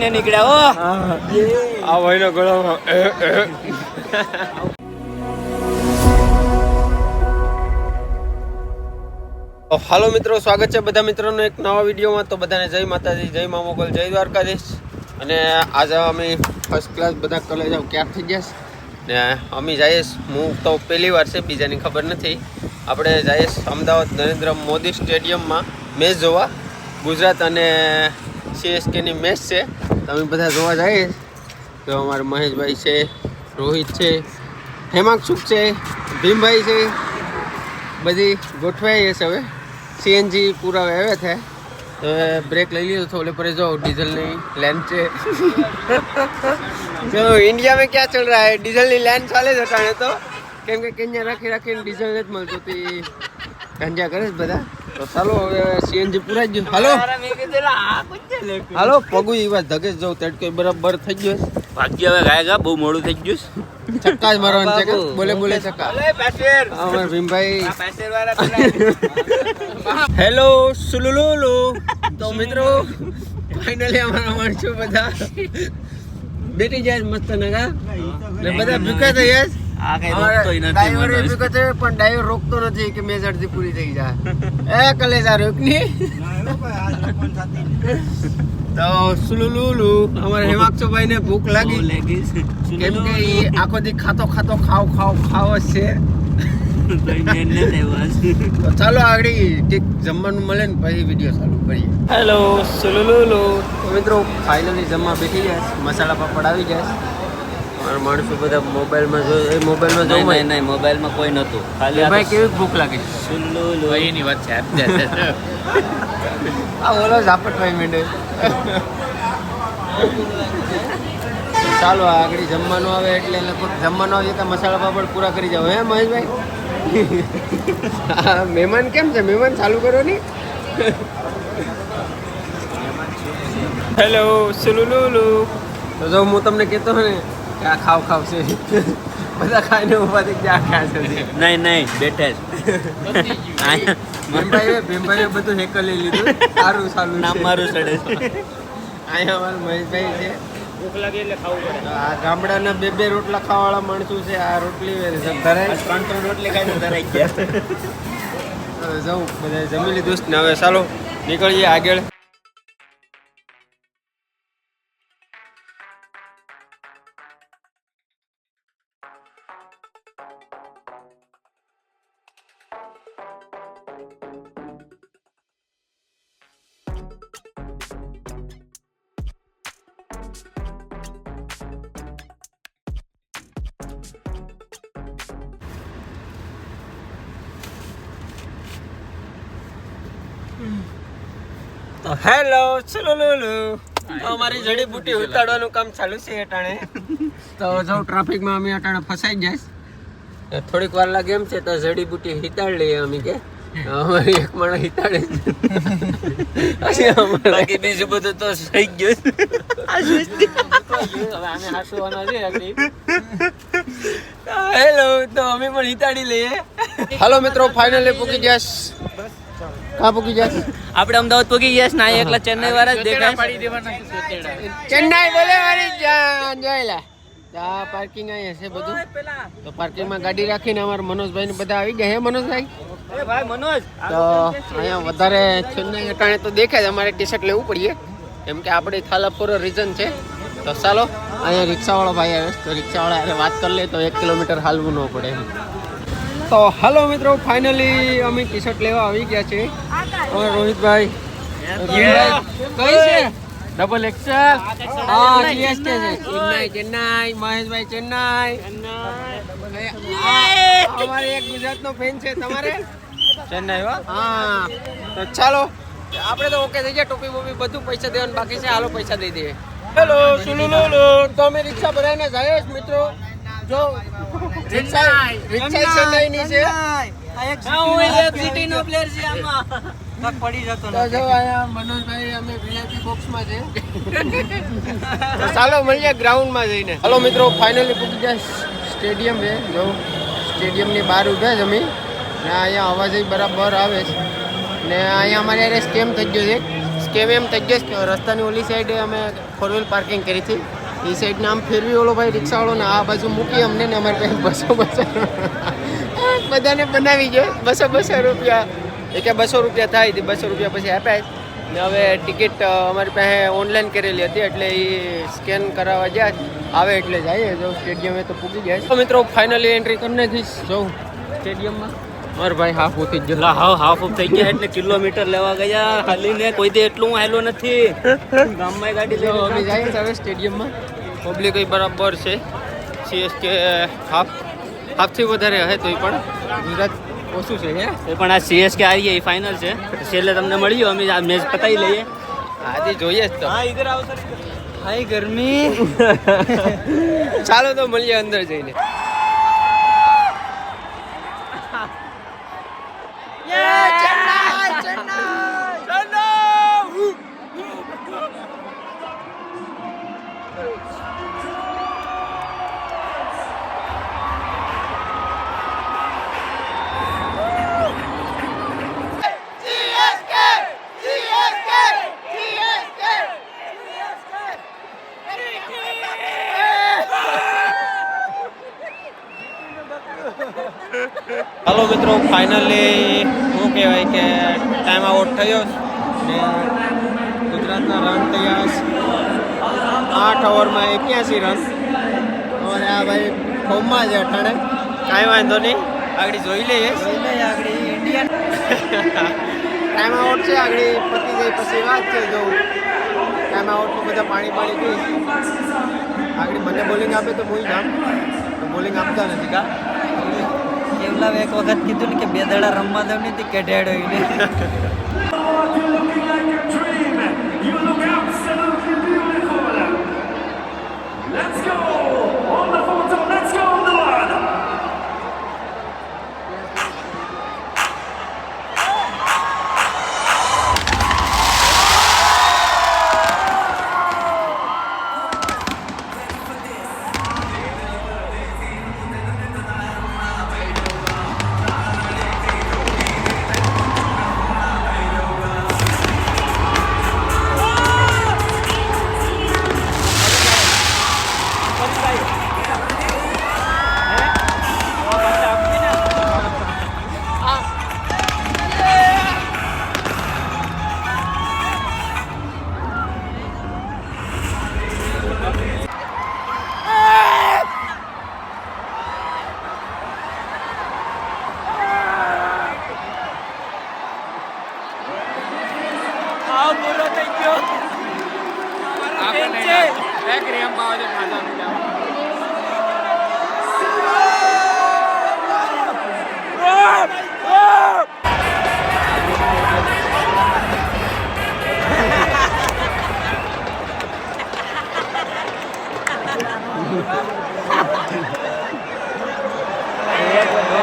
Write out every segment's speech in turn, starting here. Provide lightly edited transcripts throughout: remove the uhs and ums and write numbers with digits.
ને નીકળ્યા હો. આ ભાઈનો ગળો હાલો મિત્રો, સ્વાગત છે બધા મિત્રોનો એક નવા વિડીયોમાં. તો બધાને જય માતાજી, જય મા મોગલ, જય દ્વારકાધીશ. અને આજે અમે ફર્સ્ટ ક્લાસ બધા કોલેજ ક્યાં થઈ ગયા ને અમે જઈએ. હું તો પહેલી વાર છે, બીજાની ખબર નથી. આપણે જઈએ અમદાવાદ નરેન્દ્ર મોદી સ્ટેડિયમમાં મેચ જોવા. ગુજરાત અને CSKની મેચ છે, તો અમે બધા જોવા જઈએ. તો અમારા મહેશભાઈ છે, રોહિત છે, હેમાંશુક છે, ભીમભાઈ છે, બધી ગોઠવાઈ છે. હવે CNG પૂરા આવ્યા છે, તો બ્રેક લઈ લીધો થોડે पर जो डीजल नहीं लाइन से जो इंडिया में क्या चल रहा है, डीजल ની લાઈન ચાલે છે અટાણે તો. કેમ કે કેન્યા રાખી રાખીને ડીઝલ નથી મળતું, તે ગાંજા કરે છે બધા. તો ચાલો હવે CNG પૂરાઈ ગયું. હાલો પગું એ વાત ધગે જવું, તડકો બરાબર થઈ ગયો. ભાગ્ય હવે ગાયગા બહુ મોડું થઈ ગયું. છક્કા જ મારવાનું છે, બોલે બોલે છક્કા. અમાર ભીમભાઈ હેલો સુલુલુલુ. તો મિત્રો ફાઇનલી અમારા માણસો બધા બેઠી જાય મસ્ત નગા ને બધા ભૂખા થઈ જાય. પણ ડાઈવર રોકતો નથી કે મેચ અડધી પૂરી થઈ જાય. એ કલેજા રોકની. તો સુલુલુલુ અમારા હેમાંક્ષભાઈ ને ભૂખ લાગી, કેમ કે એ આખો દી ખાતો ખાતો ખાવ જ છે. તો ચાલો આગળ ઠીક જમવાનું મળે ને પછી વિડીયો ચાલુ કરીએ. હેલો સુલુલુલુ. તો મિત્રો ફાઇનલી જમવા બેઠી જાય, મસાલા પાપડ આવી જાય. મારા માણસો બધા મોબાઈલમાં જોઈ, મોબાઈલમાં જોઈ. નહીં, મોબાઈલમાં કોઈ નહોતું. ખાલી ભાઈ કેવી ભૂખ લાગે સુલુલુલુ એની વાત છે. આ ઓલો ઝાપટ ભાઈ મેંડે. ચાલો આગળ જમવાનું આવે એટલે લગભગ જમવાનું આવે તો મસાલા પાપડ પૂરા કરી જાવ. હે મહેશભાઈ, મહેમાન કેમ છે? મહેમાન ચાલુ કરો ની. હેલો સુલુલુલુ. તો જો હું તમને કહેતો ને કે આ ખાવ છે, બધા ખાઈને ઉભા થઈ ગયા. ખાય છે નહીં બેઠે ભીમભાઈએ બધું હેકલ લઈ લીધું. સારું નામ મારું ચડે. અહીંયા અમારું મહેશભાઈ છે. ભૂખ લાગે એટલે ખાવું પડે. આ ગામડાના બે રોટલા ખાવાવાળા માણસો છે. આ રોટલી ધરાય 3 રોટલી ખાઈને ધરાઈ ગયા. જાઉં બધા જમી લીધું ને હવે ચાલો નીકળીએ આગળ. તો હેલો સુલુલુલુ. અમારી જડીબુટી ઉતારવાનું કામ ચાલુ છે અટાણે. તો જો ટ્રાફિકમાં અમે અટાણે ફસાઈ જાય, થોડીક વાર લાગે એમ છે. તો જડીબુટી હિતાડ લઈએ અમે, કે અમારી એક માણસ હિતાડે બાકી બીજું બધું તો થઈ ગયું. હેલો. તો અમે પણ હિતાડી લઈએ. હાલો મિત્રો ફાઇનલી પૂકી ગયા. કા પૂકી ગયા? આપણે અમદાવાદ પૂકી ગયા ને. આ એકલા ચેન્નઈ વાળા જ દેખાય. ચેન્નઈ બોલે મારી જાન જોઈલા. આ પાર્કિંગ અહીંયા છે બધું. તો પાર્કિંગમાં ગાડી રાખીને અમારા મનોજભાઈ ને બધા આવી ગયા. હે મનોજભાઈ? મનોજ તો અહીંયા વધારે ચેન્નઈ અટાણે તો દેખાય જ. અમારે ટી-શર્ટ લેવું પડીએ કેમ કે આપણે થાલાપુર રીઝન છે. તો ચાલો અહીંયા રિક્ષાવાળો ભાઈ આવે, તો રિક્ષાવાળા અરે વાત કરી લે તો 1 કિલોમીટર હાલવું ન પડે. તો હાલો મિત્રો ફાઇનલી અમે ટી-શર્ટ લેવા આવી ગયા છે. હવે રોહિતભાઈ કઈ છે? Double XL. હા CSK છે. ચેન્નઈ મહેશભાઈ ચેન્નઈ. અમારે એક ગુજરાતનો ફેન છે. તમારે ચેન્નઈ હો. હા તો ચાલો આપણે તો ઓકે થઈ ગયા. ટોપી બોપી બધું પૈસા દેવાનું બાકી છે. હાલો પૈસા દઈ દઈએ. હેલો સુલુલુલુ. તો અમે રિક્ષા ભરાઈને જઈએ મિત્રો. જો રિક્ષા ચેન્નઈની છે. મનોજભાઈ અમે VIP બોક્સમાં છે. તો ચાલો મળીએ ગ્રાઉન્ડમાં જઈને. હાલો મિત્રો ફાઇનલી પૂકી ગયા સ્ટેડિયમ છે. જો સ્ટેડિયમની બહાર ઊભા છે અમે ને અહીંયા અવાજ બરાબર આવે છે. ને અહીંયા અમારે યાર સ્કેમ થઈ ગયો છે. સ્કેમ એમ થઈ ગયો કે રસ્તાની ઓલી સાઈડે અમે 4 વ્હીલ પાર્કિંગ કરી હતી. એ સાઈડને આમ ફેરવી ઓલો ભાઈ રિક્ષાવાળો ને આ બાજુ મૂકી અમને ને અમારે પાસે 200 બધાને બનાવી ગયો 200 રૂપિયા. એ કે 200 રૂપિયા થાય તે 200 રૂપિયા પછી આપ્યા ને હવે ટિકિટ અમારી પાસે ઓનલાઈન કરેલી હતી એટલે એ સ્કેન કરાવવા ગયા આવે એટલે જઈએ જો સ્ટેડિયમે તો પૂગી ગયા. તો મિત્રો ફાઇનલી એન્ટ્રી કરી નાખીશ જવું સ્ટેડિયમમાં. મારો ભાઈ હાફ ઉઠી જ ગયો. હાફ ઓફ થઈ ગયા એટલે કિલોમીટર લેવા ગયા હાલીને. કોઈ દે એટલું હું હાલો નથી ગામમાં ગાડી તો અમે જઈએ હવે સ્ટેડિયમમાં. પબ્લિક બરાબર છે. CSK હાફથી વધારે હશે તો પણ ગુજરાત ઓછું છે હે. એ પણ આ CSK આવી એ ફાઇનલ છે. છેલ્લે તમને મળ્યું અમે આ મેચ પતાવી લઈએ. આજે જોઈએ જ તો. હા ઇધર આવો સર. હાય ગરમી. ચાલો તો મળીએ અંદર જઈને. હાલો મિત્રો ફાઇનલી શું કહેવાય કે ટાઈમ આઉટ થયો ને ગુજરાતના રન થયા 8 ઓવરમાં 81 રન. અને આ ભાઈ ફોર્મમાં છે અટાણે. કાંઈ વાંધો નહીં આગળ જોઈ લઈએ. આગળ ઇન્ડિયન ટાઈમ આઉટ છે આગળ પતી જાય પછી વાત છે જો ટાઈમ આઉટમાં બધા પાણી પી આગળ મને બોલિંગ આપે તો હું જામ તો બોલિંગ આપતા નથી કા. કેવલા એક વખત કીધું ને કે 2 દાડા રમવા દઉં નથી કે ઢેડો એને.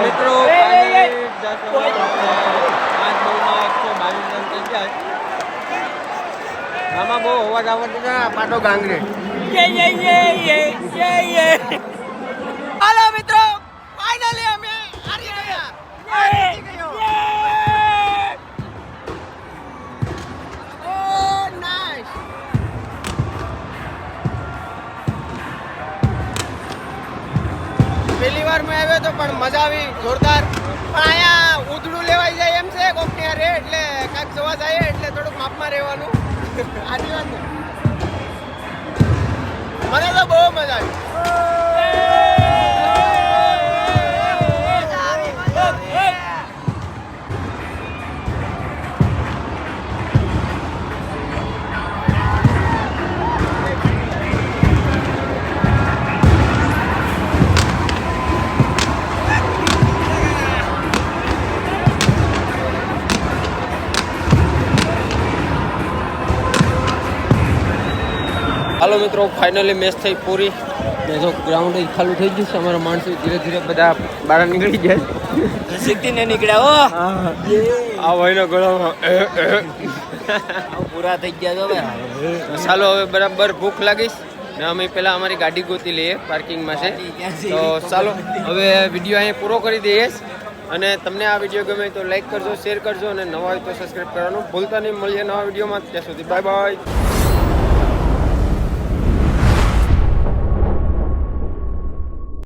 મિત્રો આમાં બહુ અવાજ આવતો છે પાટો ગાંગરે. હાલો મિત્રો ફાઇનલી અમે હારી ગયા. પહેલી વાર મેં આવ્યો તો પણ મજા આવી જોરદાર. પણ અહીંયા ઉધડું લેવાઈ જાય એમ છે કોકની હારે એટલે કાંઈક જોવા જાય એટલે થોડુંક માપમાં રહેવાનું. આજી વાત ને મને તો બહુ મજા આવી. હાલો મિત્રો ફાઇનલી મેચ થઈ પૂરી. જો ગ્રાઉન્ડ ખાલી થઈ ગયું છે. અમારા માણસો ધીરે ધીરે બધા બહાર નીકળી જાય. શીખીને નીકળ્યા હો. આ ભાઈનો ગળામાં પૂરા થઈ ગયા તો હવે. ચાલો હવે બરાબર ભૂખ લાગીશ ને અમે પહેલાં અમારી ગાડી ગોતી લઈએ પાર્કિંગમાં છે. તો ચાલો હવે વિડીયો અહીંયા પૂરો કરી દઈએ અને તમને આ વિડીયો ગમે તો લાઈક કરજો, શેર કરજો અને નવા હોય તો સબસ્ક્રાઈબ કરવાનું ભૂલતા નહીં. મળીએ નવા વિડીયોમાં. ત્યાં સુધી બાય બાય.